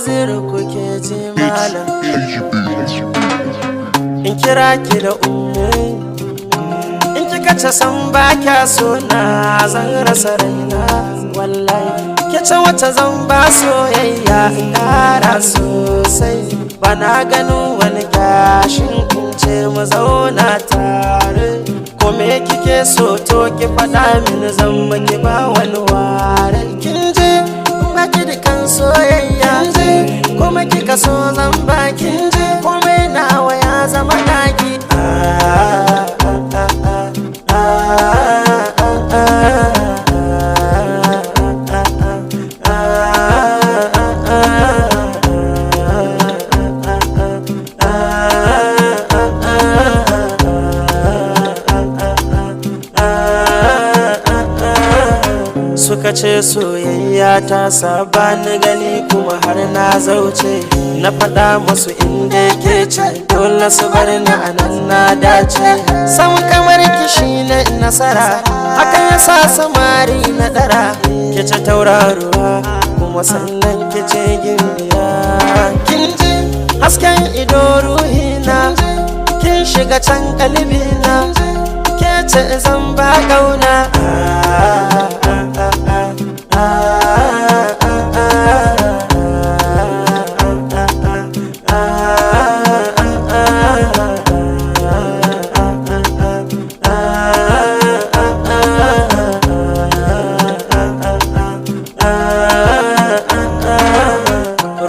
Waziru kuke ji malam, in kira ki da umme, in kika ce san ba kya so na zan rasa raina. Wallahi ke ce wata zan ba soyayya in kara sosai, bana ganin wani gashin kun ce mu zauna tare. Ko me kike so to ki faɗa mini zan baki ba wani ware. Kin je baki da kan soyayya, kuma kika so zan baki, komai nawa ya zama naki. Suka ce soyayya ta saba ni gani kuma har na zauce, na faɗa musu inda ke ce dole su bar ni a nan na dace. Sam kamar kishi na nasara, hakan ya sa samari na ɗara. Ke ce tauraruwa kuma sannan ke ce gimbiya. Kin ji hasken ido ruhina, kin shiga can kalbina, ke ce zan ba ƙauna.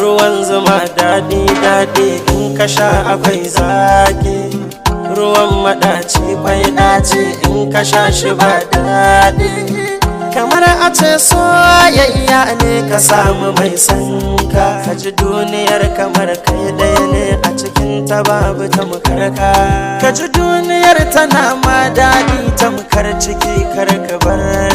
Ruwan zuma daɗi daɗi in ka sha akwai zaki, ruwan maɗaci kwai ɗaci in ka sha shi ba daɗi. Kamar a ce soyayya ne ka samu mai sanka, ka ji duniyar kamar kai ɗaya ne a cikin ta babu tamkarka. Ka ji duniyar tana ma daɗi tamkar ciki kar ka bar